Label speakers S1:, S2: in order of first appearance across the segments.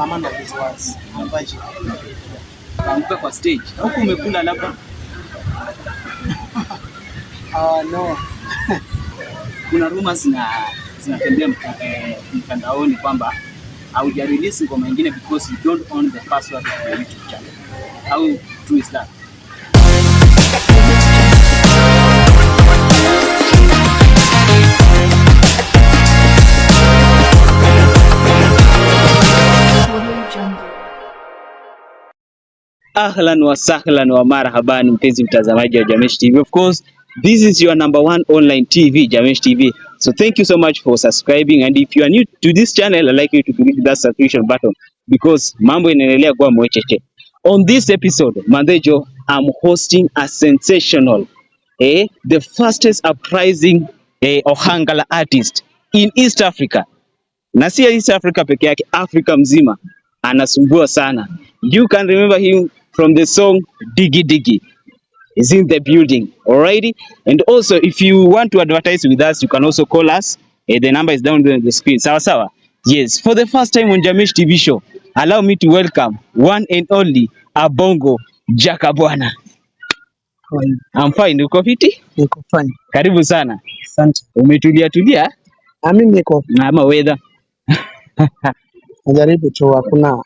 S1: man of his words. I'm virgin.
S2: Kaanguka kwa stage. Huku umekula labda?
S1: No.
S2: Kuna rumors zinatembea mtandaoni kwamba haujarelease ngoma nyingine because you don't own the password of your YouTube channel. How true is that? Ahlan wa sahlan wa marhaban, mpenzi mtazamaji wa Jamesh TV. Of course, this is your number one online TV, Jamesh TV. So thank you so much for subscribing, and if you are new to this channel, I'd like you to click that subscription button because mambo inaendelea kuwa mwecheche. On this episode, Mandejo, I'm hosting a sensational, the fastest uprising Ohangala artist in East Africa. Na si East Africa peke yake, Africa mzima anasumbua sana. You can remember him from the song Diggy Diggy. He's in the building, alrighty. And also, if you want to advertise with us, you can also call us. The number is down there on the screen. Sawa sawa. Yes, for the first time on Jamesh TV show, allow me to welcome one and only Abongo Jakabwana. I'm fine. Uko fiti?
S1: Niko fine.
S2: Karibu sana.
S1: Asante.
S2: Umetulia tulia?
S1: Mimi niko
S2: Ama weather?
S1: najaribu tu, hakuna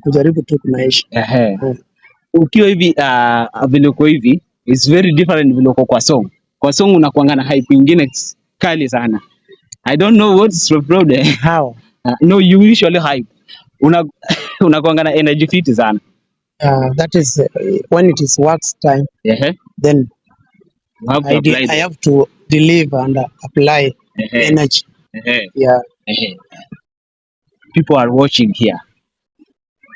S1: kujaribu tu kunaisha.
S2: Ukiwa hivi vile uko hivi is very different vile uko kwa song. Kwa song unakuanga na hype nyingine kali sana. I don't know what's the problem.
S1: How?
S2: No, you usually hype. Unakuanga na energy fit sana.
S1: That is when it is works time. Then
S2: You have to apply
S1: I have to deliver and apply energy. Yeah.
S2: People are watching here.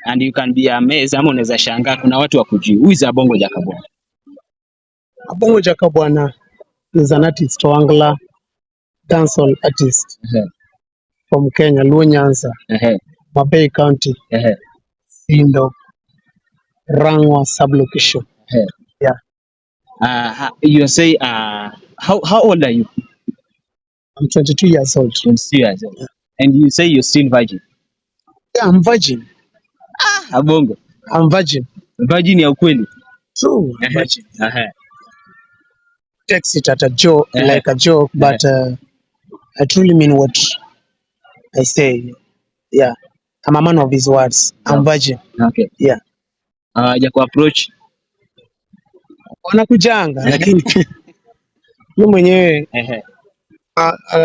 S2: And you can be amazed, ama unaweza shangaa kuna watu wakujui. Who is Abongo Jakabwana?
S1: Abongo Jakabwana is an artist, Ohangala dancehall artist from Kenya, Luo Nyanza, Mabei County, Sindo, Rangwa sublocation.
S2: Yeah. You say, how old are you?
S1: I'm 22 years old.
S2: 22 years old. Yeah. And you say you're still virgin?
S1: Yeah, I'm virgin.
S2: Abongo.
S1: I'm virgin.
S2: Virgin ya ukweli?
S1: True. Virgin. Takes it at a joke, like a joke, but I truly mean what I say. Yeah. I'm a man of his words. I'm virgin.
S2: Okay.
S1: Yeah.
S2: Hawaja approach?
S1: Wanakujanga lakini mimi mwenyewe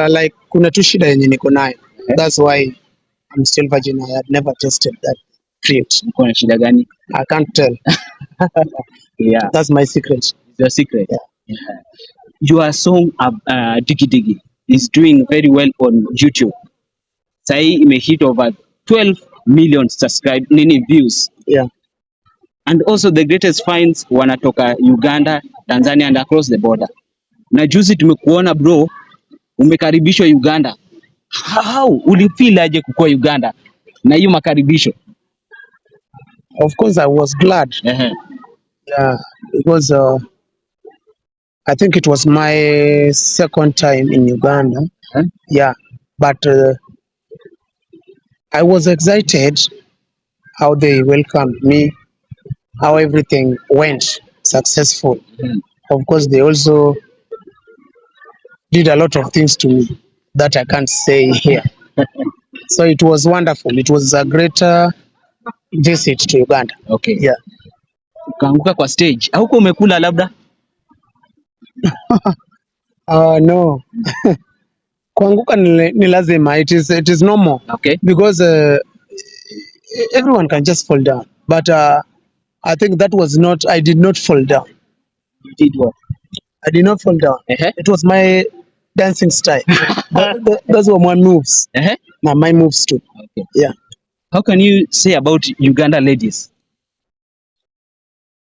S1: like kuna tu shida yenye niko nayo. That's why I'm still virgin. I had never tested that fruit.
S2: Uko na shida gani?
S1: I can't tell.
S2: Yeah.
S1: That's my secret.
S2: It's your secret.
S1: Yeah.
S2: Your song Diggy Diggy is doing very well on YouTube. Sahi imehit over 12 million views.
S1: Yeah.
S2: And also the greatest finds wanatoka Uganda, Tanzania and across the border. Na juzi tumekuona bro, umekaribishwa Uganda. How ulifeel aje kukua Uganda na hiyo makaribisho?
S1: Of course I was glad. Yeah, because I think it was my second time in Uganda. Yeah, but I was excited how they welcomed me, how everything went successful. Of course, they also did a lot of things to me that I can't say here. So it was wonderful. It was a great visit to Uganda.
S2: Okay.
S1: Yeah.
S2: Ukaanguka kwa stage. Huko umekula labda?
S1: No. Kuanguka ni lazima. It is normal.
S2: Okay.
S1: Because everyone can just fall down. But I think that was not, I did not fall down.
S2: You did what?
S1: I did not fall down. It was my dancing style. Those were my moves. Now my moves too. Okay. Yeah.
S2: How can you say about Uganda ladies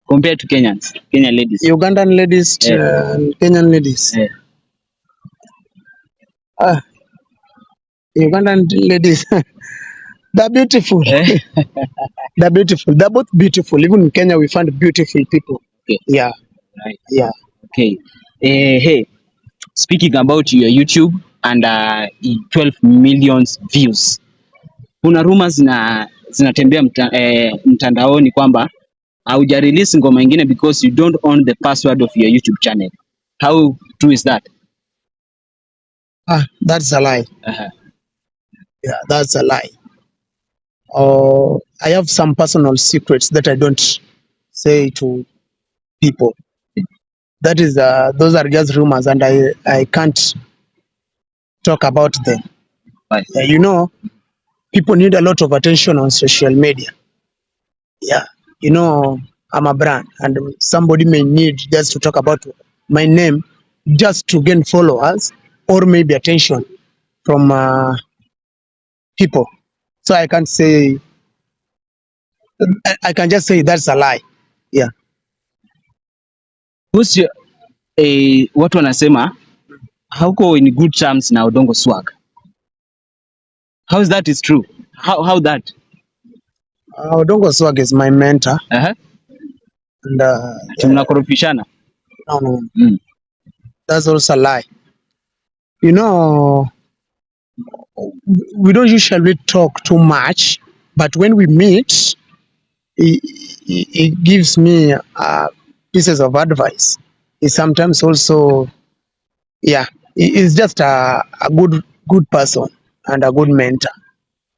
S2: compared to Kenyan ladies?
S1: Ugandan ladies and Kenyan ladies. Ugandan ladies, they're beautiful. They're beautiful. They're both beautiful. Even in Kenya, we find beautiful people.
S2: Okay.
S1: Yeah.
S2: Right.
S1: Yeah.
S2: Okay. Hey, speaking about your YouTube and 12 million views. kuna rumors zinatembea mtandaoni kwamba hauja release ngoma ingine because you don't own the password of your YouTube channel. How true is that?
S1: That's a lie.
S2: Uh-huh.
S1: Yeah, that's a lie. I have some personal secrets that I don't say to people. That is, those are just rumors, and I can't talk about them.
S2: Right.
S1: You know, people need a lot of attention on social media. Yeah, you know, I'm a brand, and somebody may need just to talk about my name just to gain followers or maybe attention from people. So I can't say, I can just say that's a lie. Yeah.
S2: Who's your, watu wanasema hauko in good terms na Odongo Swag. How is that is true? How that?
S1: Odongo Swag is my mentor.
S2: Uh-huh.
S1: And
S2: Mnakorofishana.
S1: no.
S2: Mm.
S1: That's also a lie. You know, we don't usually talk too much, but when we meet, he gives me pieces of advice. He sometimes also, yeah, he's just a good person and a good mentor.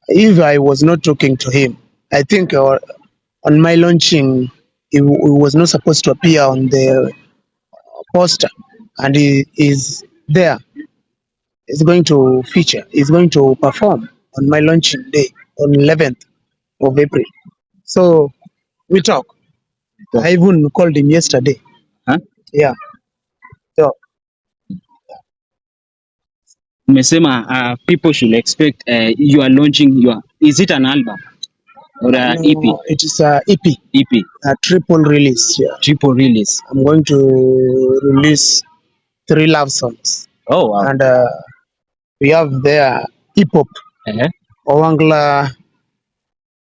S1: If I was not talking to him, I think on my launching, he was not supposed to appear on the poster, and he is there. He's going to feature. He's going to perform on my launching day on 11th of April. So we talk. I even called him yesterday.
S2: Huh?
S1: Yeah. So
S2: Umesema people should expect you are launching your, is it an album or a
S1: no,
S2: EP?
S1: it is a EP.
S2: EP.
S1: A triple release. Yeah.
S2: Triple release.
S1: I'm going to release 3 love songs.
S2: Oh wow.
S1: And we have there hip hop,
S2: Uh-huh.
S1: Owangla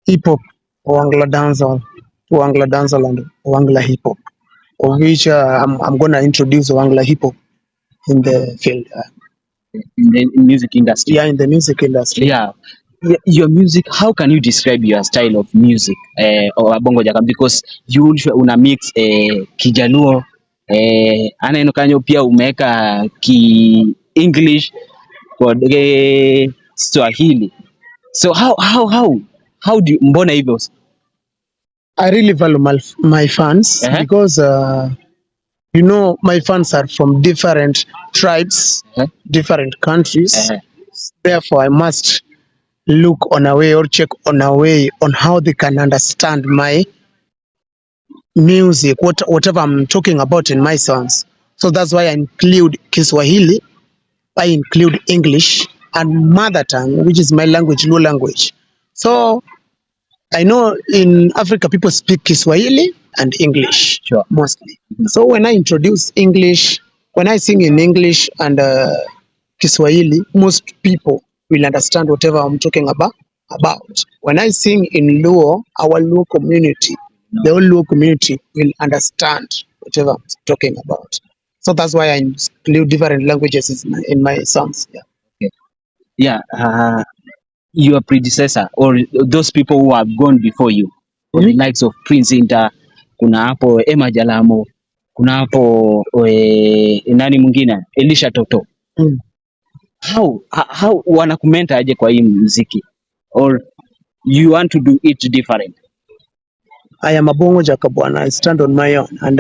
S1: hip hop, Owangla dancehall, and Owangla hip hop. Of which I'm gonna introduce Owangla hip hop in the field.
S2: In the music industry.
S1: Yeah, in the music industry.
S2: Yeah. Your music, how can you describe your style of music or Bongo Jaka? Because you una mix Kijaluo ana kanyo pia umeweka ki English kwa Swahili. So how do you, mbona hivyo?
S1: I really value my fans.
S2: Uh-huh.
S1: Because you know, my fans are from different tribes,
S2: Uh-huh.
S1: different countries.
S2: Uh-huh.
S1: Therefore, I must look on a way or check on a way on how they can understand my music, whatever I'm talking about in my songs. So that's why I include Kiswahili, I include English, and mother tongue, which is my language, Luo language. So I know in Africa people speak Kiswahili and English.
S2: Sure.
S1: Mostly. So when I introduce English, when I sing in English and Kiswahili, most people will understand whatever I'm talking about. When I sing in Luo, our Luo community, the whole Luo community will understand whatever I'm talking about. So that's why I include different languages in my songs. Yeah.
S2: Okay. Yeah. Your predecessor or those people who have gone before you, the likes of Prince Inda, kuna hapo Emma Jalamo, kuna hapo nani mwingine Elisha Toto. How wanakumenta aje kwa hii muziki, or you want to do it different?
S1: I am a Bongo Jaka bwana. I stand on my own, and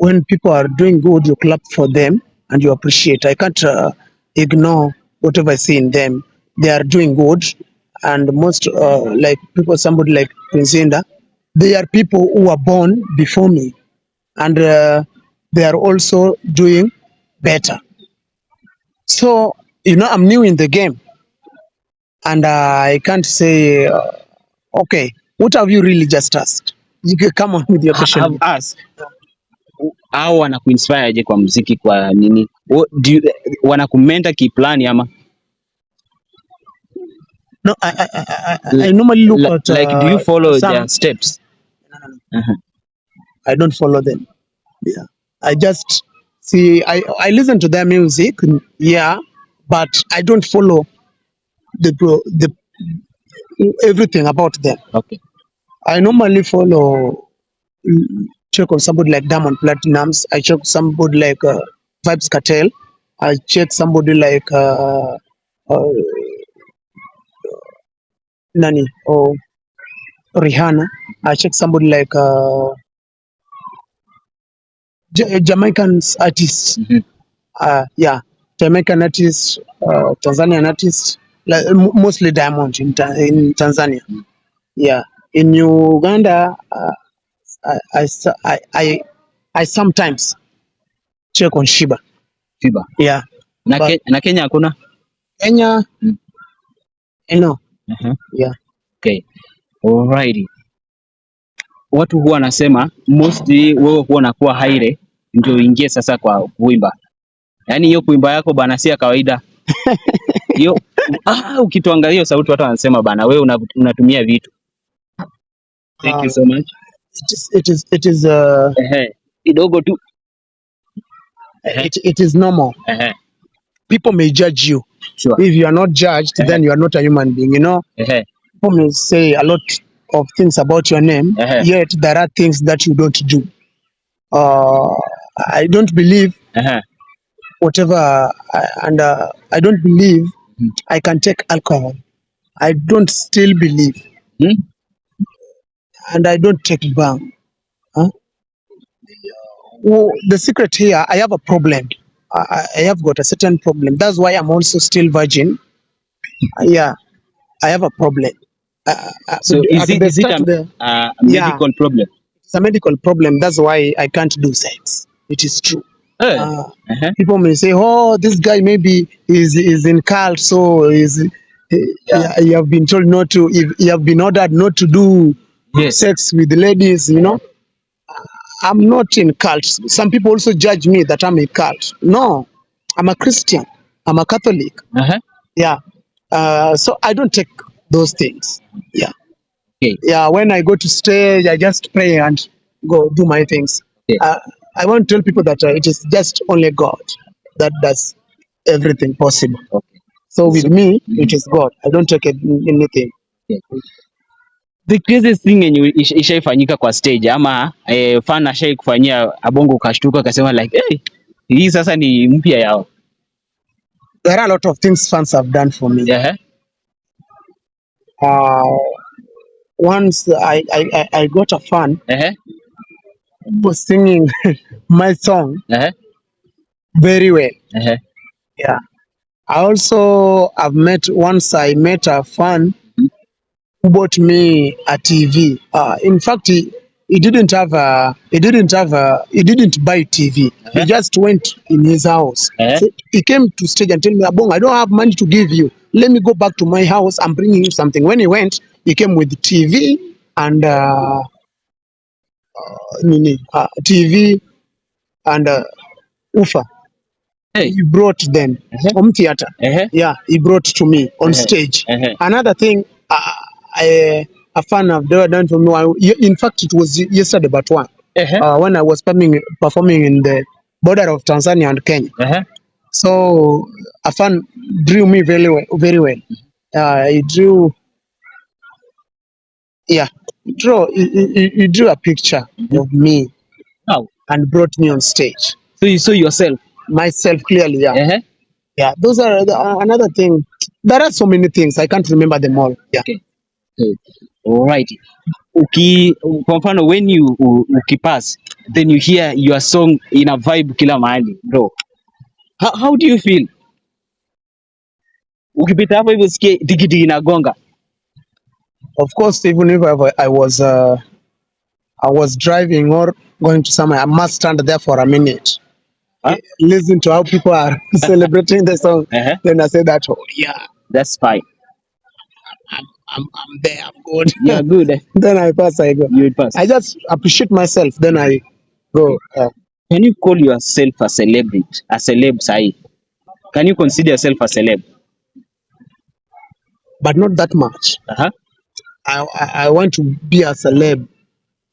S1: when people are doing good, you clap for them and you appreciate. I can't ignore whatever I see in them. They are doing good, and most like people, somebody like Prince Inda, they are people who are born before me, and they are also doing better. So you know, I'm new in the game, and I can't say, okay, what have you really just asked? You can come on with your question.
S2: Have asked au wanakuinspire aje kwa muziki, kwa nini? Wanakumenta kiplani ama?
S1: No, I normally look at
S2: like, do you follow their steps?
S1: No. I don't follow them. Yeah, I just see. I listen to their music. Yeah, but I don't follow the everything about them.
S2: Okay.
S1: I normally follow, check on somebody like Diamond Platinums. I check somebody like Vibes Cartel. I check somebody like uh, Nani or Rihanna. I check somebody like Jamaican artists. Yeah, Jamaican artists, Tanzanian artists, like, mostly Diamond in Tanzania. Yeah, in Uganda, I sometimes check on Shiba.
S2: Fiba.
S1: Yeah,
S2: Na,
S1: but
S2: na Kenya hakuna?
S1: Kenya, no. Yeah.
S2: Okay. Alrighty. Watu huwa wanasema mostly wewe huwa unakuwa haire ndio uingie sasa kwa kuimba. Yaani hiyo kuimba yako bana si ya kawaida. Hiyo ukituangalia hiyo sauti watu wanasema bana wewe unatumia vitu. Thank you so much.
S1: It is
S2: Kidogo tu.
S1: It is normal. People may judge you.
S2: Sure.
S1: If you are not judged, then you are not a human being, you know. People may say a lot of things about your name, yet there are things that you don't do. I don't believe whatever, and I don't believe I can take alcohol. I don't still believe, and I don't take bang. Well, the secret here, I have a problem. I have got a certain problem. That's why I'm also still virgin. Yeah, I have a problem.
S2: So is it a medical problem?
S1: It's a medical problem. That's why I can't do sex. It is true. People may say, "Oh, this guy maybe is in cult, so you have been told not to. If you have been ordered not to do sex with the ladies, you know." I'm not in cult. Some people also judge me that I'm a cult. No, I'm a Christian. I'm a Catholic. Yeah. So I don't take those things. Yeah.
S2: Okay.
S1: Yeah. When I go to stage, I just pray and go do my things. I want to tell people that it is just only God that does everything possible.
S2: Okay.
S1: So with me, it is God. I don't take anything.
S2: Okay. The craziest thing yenye ishaifanyika kwa stage ama fan ashai kufanyia Abongo ukashtuka akasema like hey, hii sasa ni mpya yao.
S1: There are a lot of things fans have done for me. Once I got a fan who was singing my song very well. Yeah. I also have met a fan who bought me a TV. In fact, he didn't buy TV. He just went in his house. So he came to stage and told me, "Abong, I don't have money to give you. Let me go back to my house. I'm bringing you something." When he went, he came with TV and TV and Ufa. He brought them home theater. Yeah, he brought to me on stage. Another thing, a fan have never done for me. In fact, it was yesterday, but one when I was performing in the border of Tanzania and Kenya. So a fan drew me very well. He drew. Yeah, he drew a picture of me and brought me on stage.
S2: So you saw yourself?
S1: Myself clearly, yeah. Yeah, those are another thing. There are so many things, I can't remember them all. Yeah.
S2: Okay. Alright. Kwa mfano when you ukipass, then you hear your song in a vibe kila mahali, bro. How do you feel? Ukipita hapo hivyo sikie digidi inagonga.
S1: Of course, even if I was driving or going to somewhere, I must stand there for a minute. Listen to how people are celebrating the song. Then I say that, oh yeah,
S2: that's fine.
S1: I'm there. I'm good.
S2: You're good.
S1: Then I pass. I go.
S2: You will pass.
S1: I just appreciate myself. Then I go.
S2: Can you call yourself a celebrity? A celeb, sai? Can you consider yourself a celeb?
S1: But not that much. I want to be a celeb.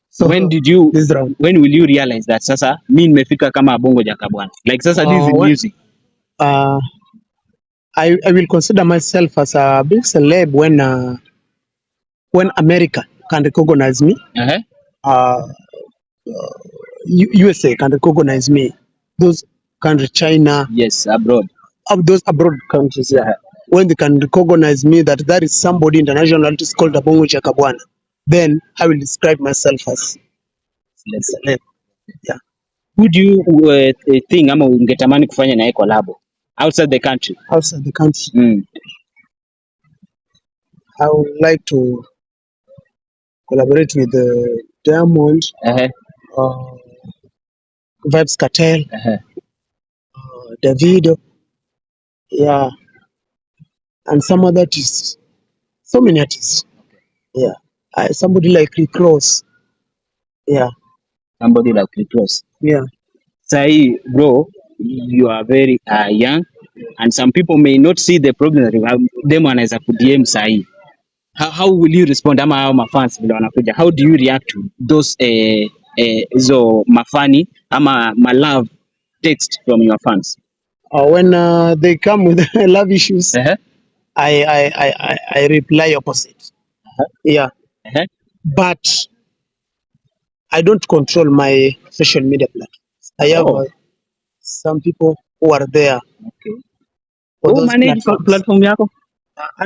S2: So when will you realize that sasa mi nimefika kama Abongo Jaka bwana? Like sasa this is music.
S1: I will consider myself as a big celeb when when America can recognize me,
S2: Uh-huh.
S1: uh, USA can recognize me. Those countries, China,
S2: Yes, abroad.
S1: those abroad countries, yeah.
S2: Uh-huh.
S1: When they can recognize me that that is somebody international artist called Abongo Chakabwana, then I will describe myself as celeb. Yeah.
S2: Who do you think ama ungetamani kufanya naye collab outside the country?
S1: Outside the country,
S2: Mm.
S1: I would like to collaborate with Diamond,
S2: Uh-huh.
S1: uh, Vibes Cartel,
S2: Uh-huh.
S1: Davido, yeah, and some other artists. So many artists. Yeah. Somebody like Rick Ross. Yeah.
S2: Somebody like Rick Ross.
S1: Yeah.
S2: Sahi, bro, you are very young and some people may not see the problem that you have. Them wanaweza ku-DM sahi. How will you respond ama hao mafans vile wanakuja? How do you react to those hizo mafani ama love text from your fans?
S1: When they come with love issues,
S2: Uh-huh.
S1: I reply opposite. Yeah.
S2: Uh-huh.
S1: But I don't control my social media platforms. I have
S2: Oh,
S1: some people who are there
S2: okay.
S1: for
S2: Who
S1: those
S2: manage
S1: platforms.
S2: platform yako?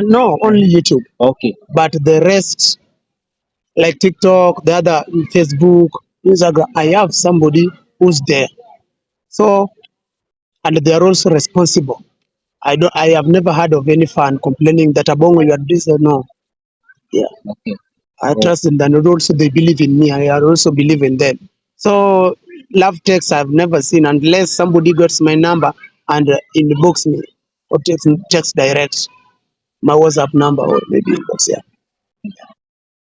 S1: No, only YouTube.
S2: Okay.
S1: But the rest, like TikTok, the other Facebook, Instagram, I have somebody who's there. So, and they are also responsible. I have never heard of any fan complaining that Abongo you are this or no. Yeah.
S2: Okay.
S1: I
S2: Oh.
S1: trust them, and also they believe in me. I also believe in them. So love text I've never seen unless somebody gets my number and inbox me or text direct my WhatsApp number or maybe inbox. Yeah.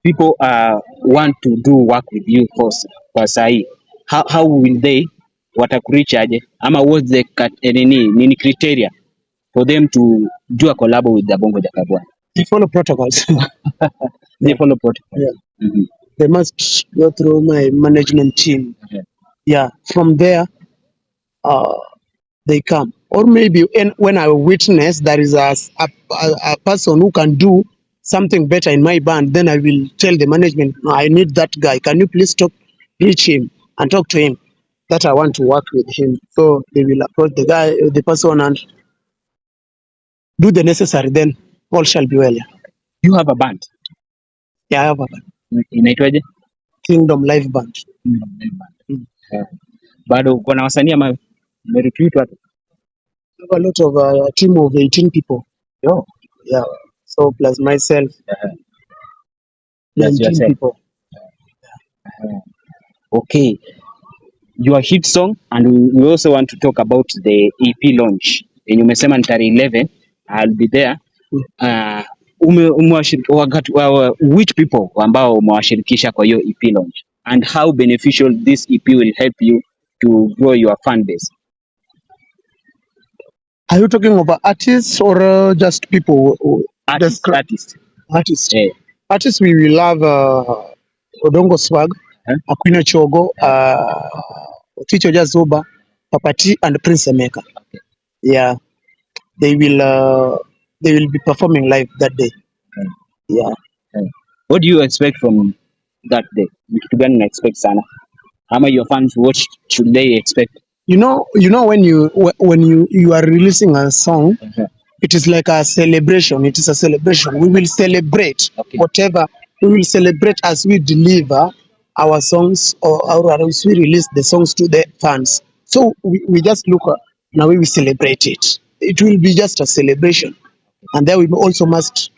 S2: People want to do work with you for sahi. How will they watakureach aje ama what's the nini criteria for them to do a collab with the Bongo Jakabwana?
S1: They follow protocols.
S2: They
S1: Yeah.
S2: follow protocol.
S1: Yeah.
S2: Mhm.
S1: They must go through my management team.
S2: Okay.
S1: Yeah. From there, uh, they come. Or maybe when I witness there is a person who can do something better in my band, then I will tell the management, no, I need that guy. Can you please reach him and talk to him that I want to work with him. So they will approach the person and do the necessary, then all shall be well. Yeah,
S2: You have a band.
S1: yeah, I have a band.
S2: Inaitwaje?
S1: Kingdom Live Band. Mm.
S2: Yeah. Bado uko na wasanii ama umerecruit watu?
S1: I have a lot of a team of 18 people.
S2: Yo.
S1: Yeah. So plus myself,
S2: Uh-huh. That's
S1: 19
S2: yourself.
S1: people.
S2: Okay. Your hit song and we also want to talk about the EP launch. Yenye umesema ni tarehe 11, I'll be there. Uh, which people ambao umewashirikisha kwa hiyo EP launch and how beneficial this EP will help you to grow your fan base?
S1: Are you talking about artists or just people?
S2: Artists.
S1: Artists.
S2: Eh.
S1: Artists, we will have Odongo Swag,
S2: Huh?
S1: Aquino Chogo, Ticho Jazuba, Papati, and Prince Emeka. Yeah, they will be performing live that day. Yeah.
S2: What do you expect from that day? Ni kitu gani na expect sana? Ama your fans, what should they expect?
S1: You know when you are releasing a song, it is like a celebration. It is a celebration. We will celebrate whatever. We will celebrate as we deliver our songs or as we release the songs to the fans. So we just look at now we will celebrate it. It will be just a celebration, and then we also must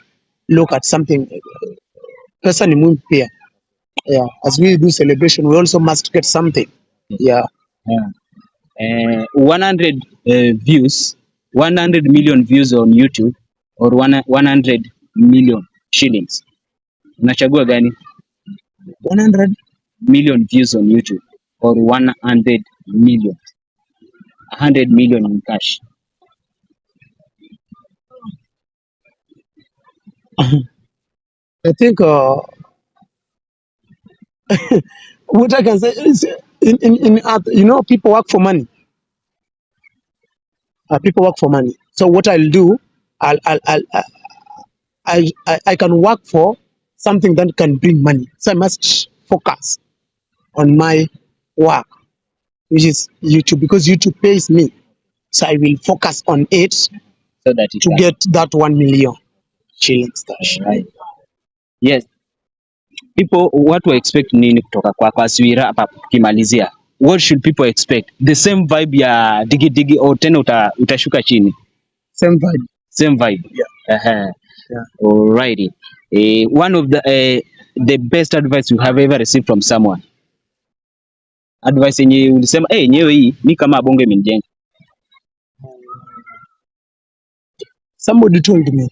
S1: look at something. Pesa ni muhimu pia. Yeah, as we do celebration, we also must get something. Yeah.
S2: 100 views, 100 million views on YouTube or 100 million shillings. Unachagua gani?
S1: 100
S2: million views on YouTube or 100 million? 100 million in cash.
S1: I think what I can say is in art, people work for money. People work for money. So what I'll do, I can work for something that can bring money. So I must focus on my work, which is YouTube, because YouTube pays me. So I will focus on it
S2: so that it
S1: to
S2: can.
S1: get that 1 million shillings cash.
S2: Right. Yes. People, what we expect nini kutoka kwako as we wrap up tukimalizia? What should people expect? The same vibe ya digi digi au tena utashuka chini?
S1: Same vibe.
S2: Same vibe.
S1: Yeah.
S2: Yeah. Alrighty. One of the best advice you have ever received from someone. Advice yenye ulisema yenyewe hii mi kama bongo imenijenga.
S1: Somebody told me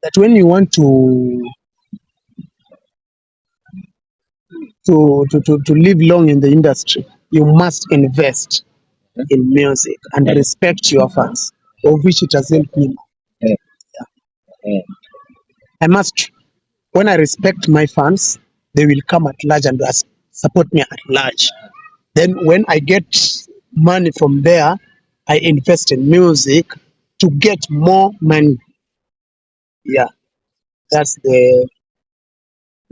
S1: that when you want to live long in the industry, you must invest in music and respect your fans, of which it has helped me. I must, when I respect my fans, they will come at large and support me at large. Then when I get money from there, I invest in music to get more money. Yeah, that's the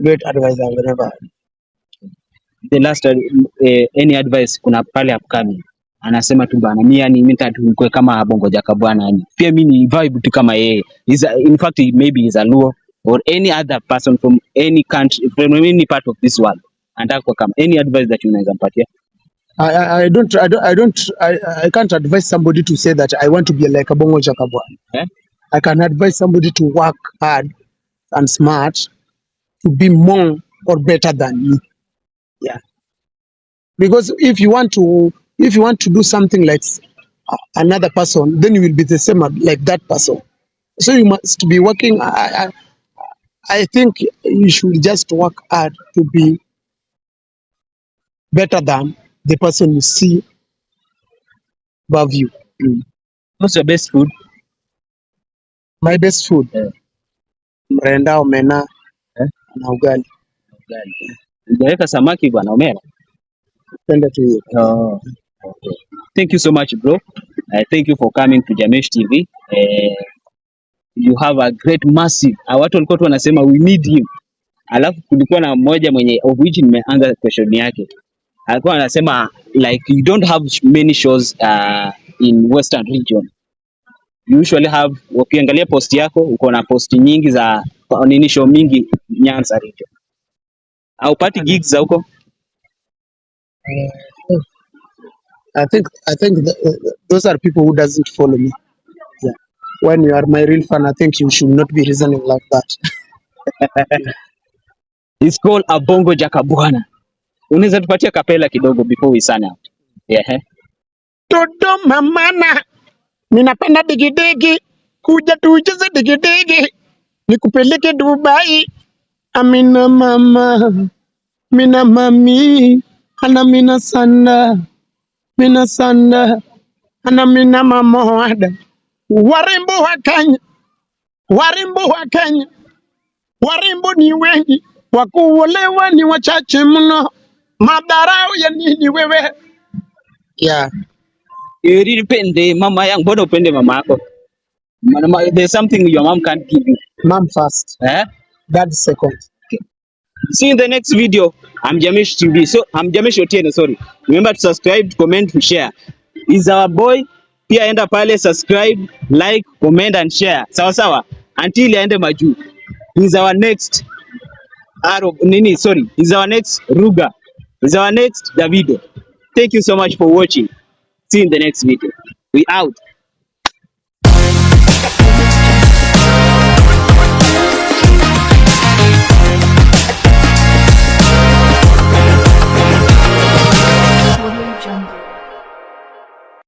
S1: great advice I've ever had.
S2: The last any advice kuna pale upcoming anasema tu bana mimi yani mimi nitakuwa kama Bongo Jaka bwana, yani pia mimi ni vibe tu kama yeye. In fact maybe he's a Luo or any other person from any country, from any part of this world, anataka kuwa kama. Any advice that unaweza mpatia?
S1: I can't advise somebody to say that I want to be like a Bongo Jaka bwana. I can advise somebody to work hard and smart to be more or better than me. Yeah. Because if you want to do something like another person, then you will be the same like that person. So you must be working. I think you should just work hard to be better than the person you see above you.
S2: What's your best food?
S1: My best food, mrenda, omena na ugali.
S2: Ungeweka samaki bwana omera.
S1: Penda tu hiyo.
S2: Okay. Thank you so much bro. Thank you for coming to Jamesh TV. You have a great massive. Watu walikuwa tu wanasema we need him. Alafu kulikuwa na mmoja mwenye of which nimeanza question yake. Alikuwa anasema like you don't have many shows in Western region. You usually have, ukiangalia post yako uko na post nyingi za nini, show mingi Nyanza region. Haupati gigs za huko?
S1: I think those are people who doesn't follow me. Yeah. When you are my real fan, I think you should not be reasoning like that.
S2: It's called a Bongo Jaka bwana. Unaweza tupatia kapela kidogo before we sign out? Yeah.
S1: Dodoma mana, ninapenda digidigi, kuja tucheze digidigi, nikupeleke Dubai. Amina mama, mina mami, ana mina sanda, ana mina mamoada. Warembo wa Kenya, warembo ni wengi, wakuolewa ni wachache mno, madharau ya nini wewe? Yeah.
S2: Pende mama yangu, mbona upende mama yako? There's something your mom can't give you.
S1: Mom first. Dad second.
S2: Okay. See you in the next video. I'm Jamesh TV. So I'm Jamesh Otieno, sorry. Remember to subscribe, comment, to share. He's our boy. Pia enda pale subscribe, like, comment and share. Sawa sawa. Until aende majuu. He's our next he's our next Ruga. He's our next Davido. Thank you so much for watching. See you in the next video. We out.